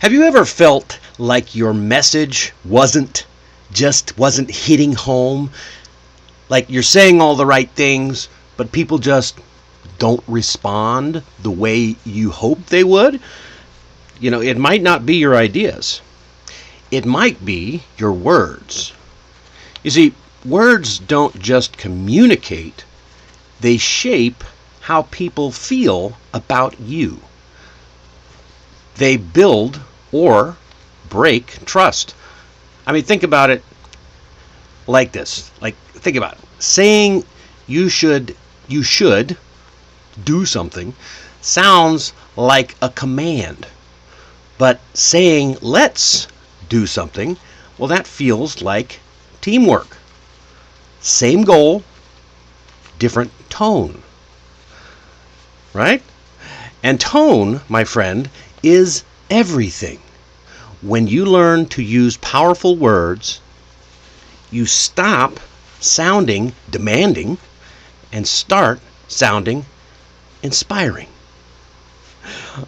Have you ever felt like your message wasn't hitting home? Like you're saying all the right things, but people just don't respond the way you hope they would? It might not be your ideas. It might be your words. You see, words don't just communicate, they shape how people feel about you. They build or break trust. I mean, think about it like this. Think about it. Saying you should do something sounds like a command. But saying let's do something, well, that feels like teamwork. Same goal, different tone. Right? And tone, my friend, is everything. When you learn to use powerful words, you stop sounding demanding and start sounding inspiring.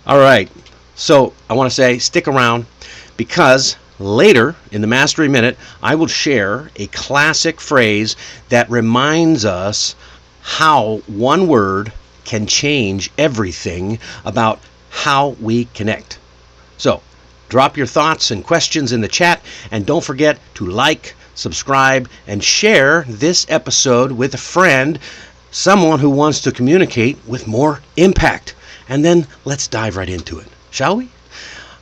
All right. So I want to say stick around, because later in the Mastery Minute, I will share a classic phrase that reminds us how one word can change everything about how we connect. So drop your thoughts and questions in the chat, and don't forget to like, subscribe, and share this episode with a friend, someone who wants to communicate with more impact. And then let's dive right into it. Shall we?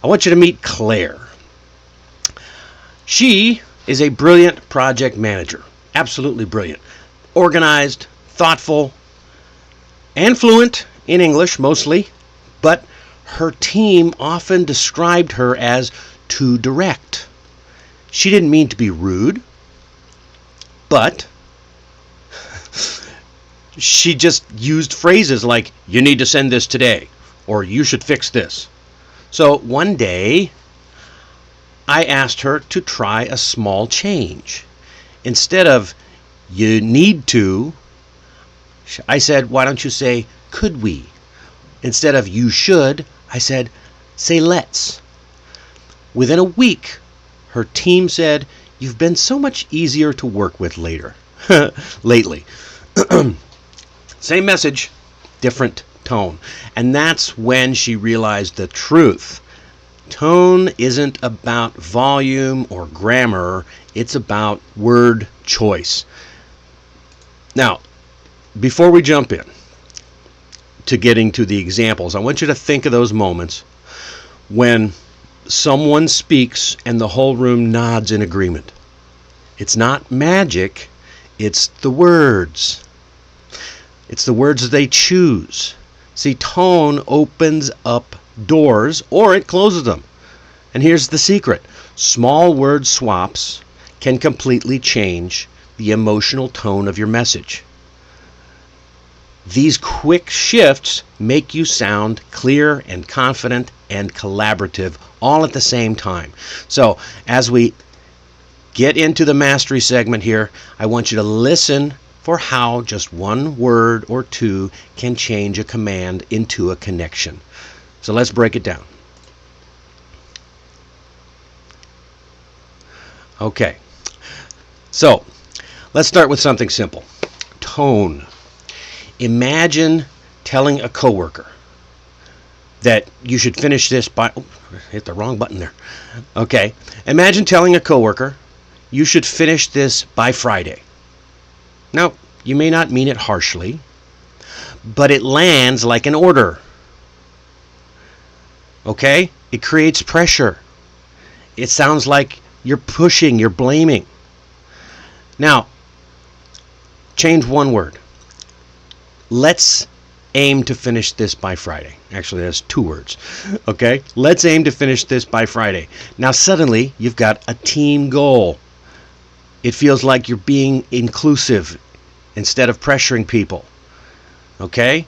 I want you to meet Claire. She is a brilliant project manager. Absolutely brilliant. Organized, thoughtful, and fluent in English mostly, but her team often described her as too direct. She didn't mean to be rude, but she just used phrases like, "You need to send this today," or "You should fix this." So one day, I asked her to try a small change. Instead of "you need to," I said, "Why don't you say, could we?" Instead of "you should," I said, "say let's." Within a week, her team said, "You've been so much easier to work with lately." Same message, different tone. And that's when she realized the truth. Tone isn't about volume or grammar, it's about word choice. Now, before we jump in to getting to the examples, I want you to think of those moments when someone speaks and the whole room nods in agreement. It's not magic, it's the words. It's the words they choose. See, tone opens up doors or it closes them. And here's the secret. Small word swaps can completely change the emotional tone of your message. These quick shifts make you sound clear and confident and collaborative all at the same time. So as we get into the mastery segment here, I want you to listen for how just one word or two can change a command into a connection. So let's break it down. Okay, so let's start with something simple. Tone. Imagine telling a coworker that you should finish this by... Oh, hit the wrong button there. Okay, imagine telling a coworker you should finish this by Friday. Now, you may not mean it harshly, but it lands like an order. Okay? It creates pressure. It sounds like you're pushing, you're blaming. Now, change one word. Let's aim to finish this by Friday. Actually, that's two words. Okay? Let's aim to finish this by Friday. Now, suddenly, you've got a team goal. It feels like you're being inclusive instead of pressuring people. Okay?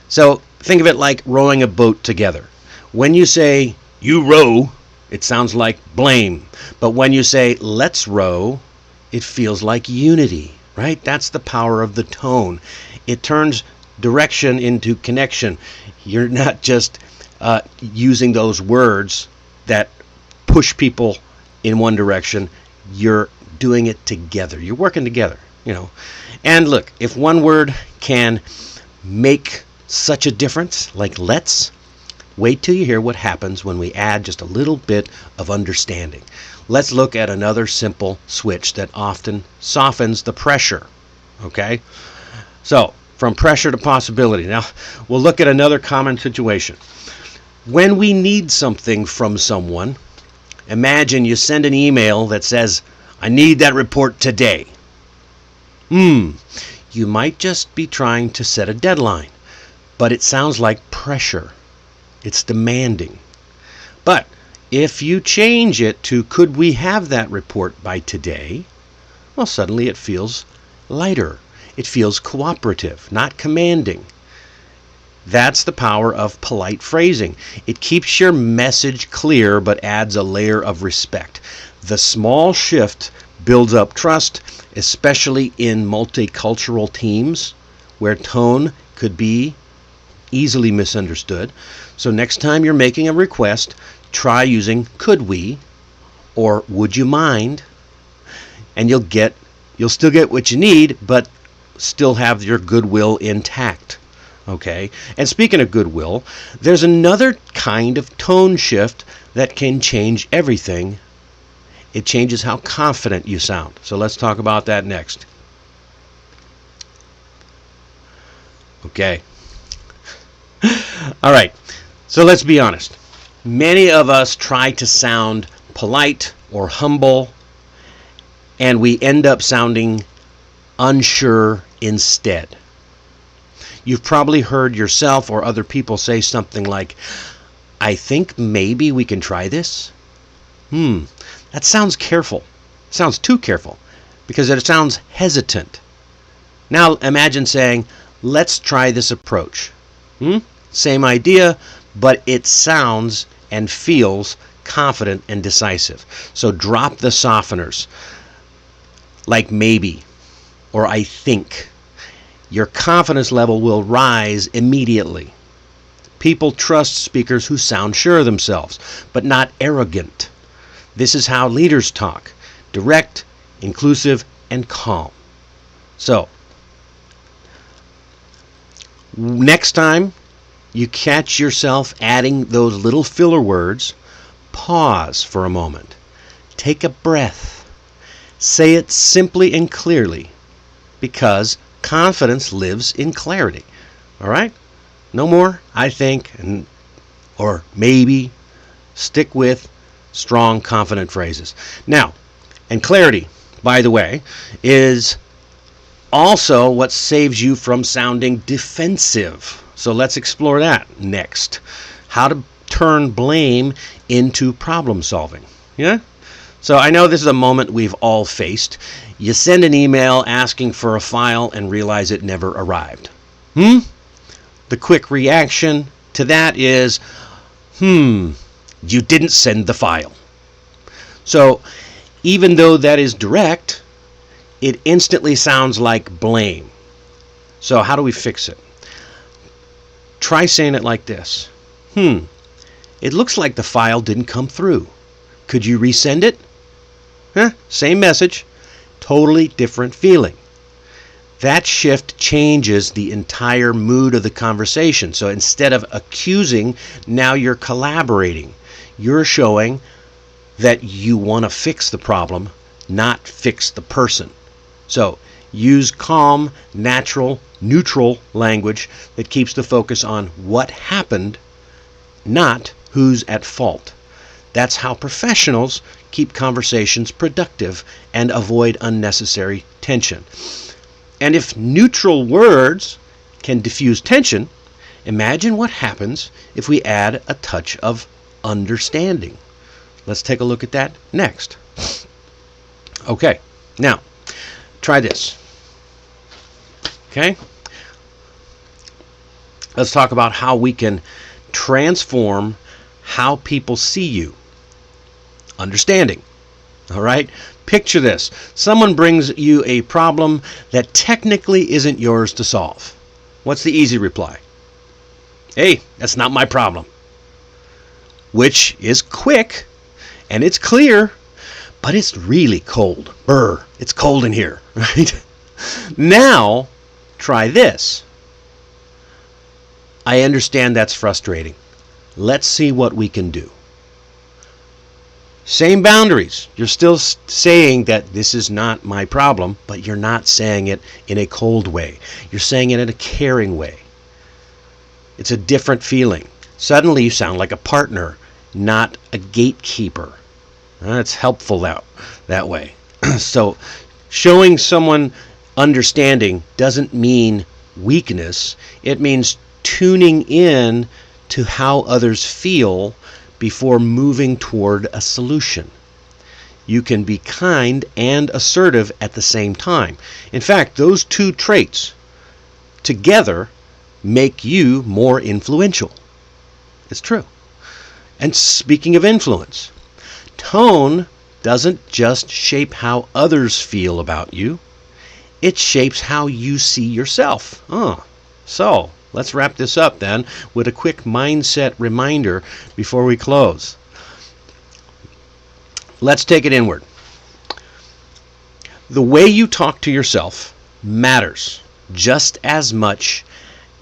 So think of it like rowing a boat together. When you say, "you row," it sounds like blame. But when you say, "let's row," it feels like unity, right? That's the power of the tone. It turns direction into connection. You're not just using those words that push people in one direction. You're doing it together. You're working together, And look, if one word can make such a difference, like let's, wait till you hear what happens when we add just a little bit of understanding. Let's look at another simple switch that often softens the pressure. Okay? So, from pressure to possibility. Now, we'll look at another common situation. When we need something from someone, imagine you send an email that says, I need that report today. You might just be trying to set a deadline, but it sounds like pressure. It's demanding. But if you change it to, could we have that report by today? Well, suddenly it feels lighter. It feels cooperative, not commanding. That's the power of polite phrasing. It keeps your message clear but adds a layer of respect. The small shift builds up trust, especially in multicultural teams where tone could be easily misunderstood. So next time you're making a request, try using could we or would you mind, and you'll still get what you need, but still have your goodwill intact. Okay? And speaking of goodwill, there's another kind of tone shift that can change everything. It changes how confident you sound. So let's talk about that next. Okay. All right. So let's be honest. Many of us try to sound polite or humble, and we end up sounding unsure instead. You've probably heard yourself or other people say something like, I think maybe we can try this. That sounds careful. Sounds too careful because it sounds hesitant. Now imagine saying, let's try this approach. Same idea, but it sounds and feels confident and decisive. So drop the softeners like maybe or I think. Your confidence level will rise immediately. People trust speakers who sound sure of themselves, but not arrogant. This is how leaders talk: direct, inclusive, and calm. So, next time you catch yourself adding those little filler words, pause for a moment. Take a breath. Say it simply and clearly, because confidence lives in clarity. All right? No more I think or maybe. Stick with strong, confident phrases. Now, and clarity, by the way, is also what saves you from sounding defensive. So let's explore that next. How to turn blame into problem solving. Yeah? So I know this is a moment we've all faced. You send an email asking for a file and realize it never arrived. The quick reaction to that is, you didn't send the file. So even though that is direct, it instantly sounds like blame. So how do we fix it? Try saying it like this. It looks like the file didn't come through. Could you resend it? Same message, totally different feeling. That shift changes the entire mood of the conversation. So instead of accusing, now you're collaborating. You're showing that you want to fix the problem, not fix the person. So use calm, natural, neutral language that keeps the focus on what happened, not who's at fault. That's how professionals keep conversations productive and avoid unnecessary tension. And if neutral words can diffuse tension, imagine what happens if we add a touch of understanding. Let's take a look at that next. Okay, now try this. Okay? Let's talk about how we can transform how people see you. Understanding. All right? Picture this. Someone brings you a problem that technically isn't yours to solve. What's the easy reply? Hey, that's not my problem. which is quick and it's clear, but it's really cold. Brr, it's cold in here, right? Now, try this. I understand that's frustrating. Let's see what we can do. Same boundaries. You're still saying that this is not my problem, but you're not saying it in a cold way. You're saying it in a caring way. It's a different feeling. Suddenly you sound like a partner, not a gatekeeper. It's helpful that way. So showing someone understanding doesn't mean weakness. It means tuning in to how others feel before moving toward a solution. You can be kind and assertive at the same time. In fact, those two traits together make you more influential. It's true. And speaking of influence, tone doesn't just shape how others feel about you, it shapes how you see yourself. So let's wrap this up then with a quick mindset reminder before we close. Let's take it inward. The way you talk to yourself matters just as much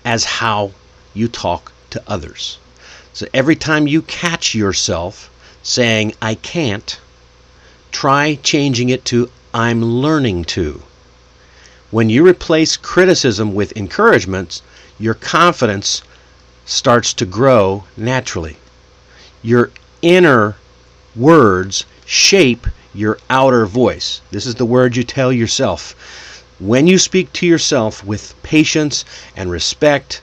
as how you talk to others. So every time you catch yourself saying, I can't, try changing it to, I'm learning to. When you replace criticism with encouragement, your confidence starts to grow naturally. Your inner words shape your outer voice. This is the word you tell yourself. When you speak to yourself with patience and respect,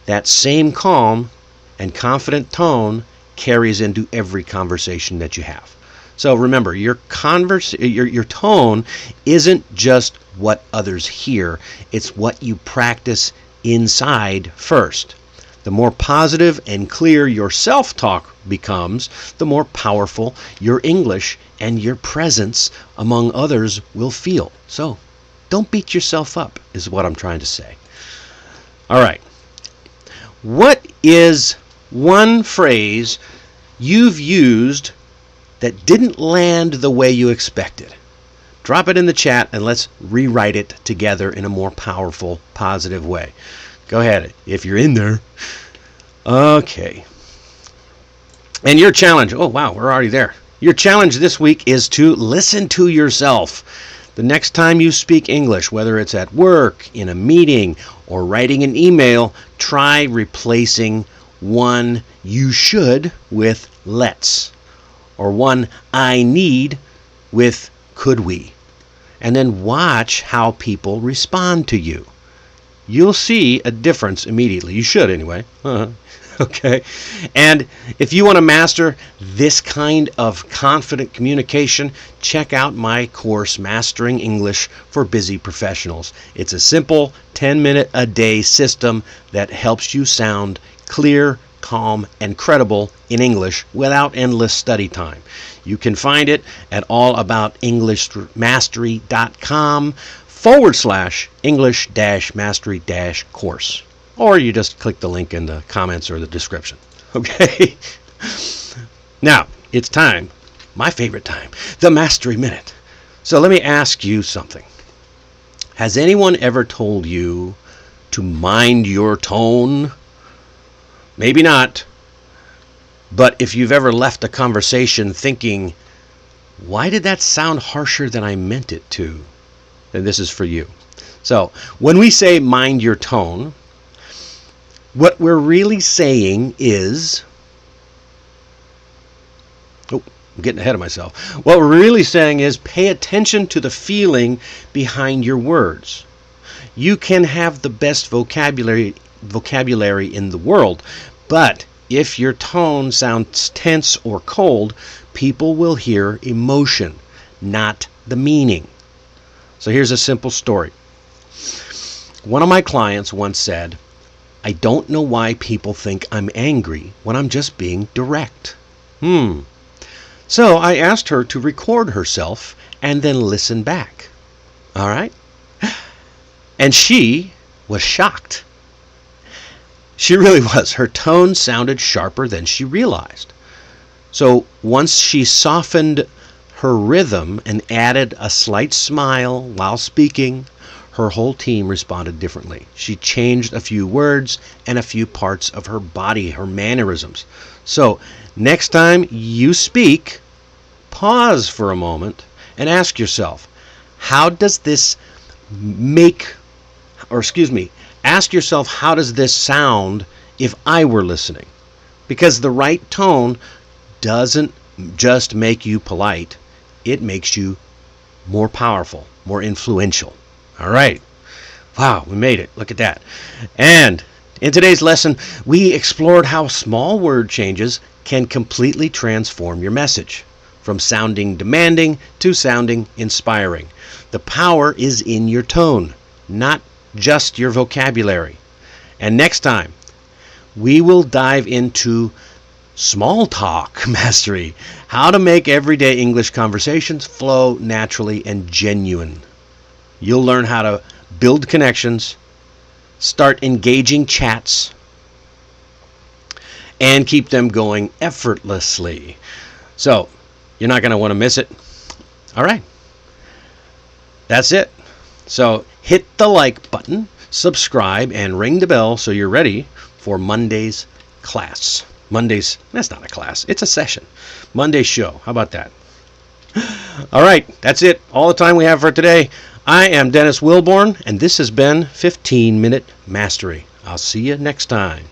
that same calm and confident tone carries into every conversation that you have. So remember, your tone isn't just what others hear, it's what you practice inside first. The more positive and clear your self-talk becomes, the more powerful your English and your presence among others will feel. So don't beat yourself up, is what I'm trying to say. All right. What is one phrase you've used that didn't land the way you expected? Drop it in the chat and let's rewrite it together in a more powerful, positive way. Go ahead, if you're in there. Okay. And your challenge, oh wow, we're already there. Your challenge this week is to listen to yourself. The next time you speak English, whether it's at work, in a meeting, or writing an email, try replacing one you should with let's, or one I need with could we, and then watch how people respond to you. You'll see a difference immediately. You should anyway. Okay. And if you want to master this kind of confident communication, check out my course, Mastering English for Busy Professionals. It's a simple 10-minute-a-day system that helps you sound clear, calm, and credible in English without endless study time. You can find it at allaboutEnglishmastery.com/English-mastery-course. Or you just click the link in the comments or the description. Okay? Now, it's time, my favorite time, the Mastery Minute. So let me ask you something. Has anyone ever told you to mind your tone? Maybe not. But if you've ever left a conversation thinking, why did that sound harsher than I meant it to? Then this is for you. So, when we say mind your tone, what we're really saying is, I'm getting ahead of myself. What we're really saying is pay attention to the feeling behind your words. You can have the best vocabulary in the world, but if your tone sounds tense or cold, people will hear emotion, not the meaning. So here's a simple story. One of my clients once said, I don't know why people think I'm angry when I'm just being direct. So I asked her to record herself and then listen back. All right? And she was shocked. She really was. Her tone sounded sharper than she realized. So once she softened her rhythm and added a slight smile while speaking, her whole team responded differently. She changed a few words and a few parts of her body, her mannerisms. So next time you speak, pause for a moment and ask yourself, how does this make, or excuse me, ask yourself, how does this sound if I were listening? Because the right tone doesn't just make you polite, it makes you more powerful, more influential. All right. Wow, we made it. Look at that. And in today's lesson, we explored how small word changes can completely transform your message, from sounding demanding to sounding inspiring. The power is in your tone, not just your vocabulary. And next time, we will dive into small talk mastery, how to make everyday English conversations flow naturally and genuine. You'll learn how to build connections, start engaging chats, and keep them going effortlessly. So, you're not going to want to miss it. All right. That's it. So, hit the like button, subscribe, and ring the bell so you're ready for Monday's class. Monday's, that's not a class, it's a session. Monday's show. How about that? All right, that's it. All the time we have for today. I am Dennis Wilborn, and this has been 15-Minute Mastery. I'll see you next time.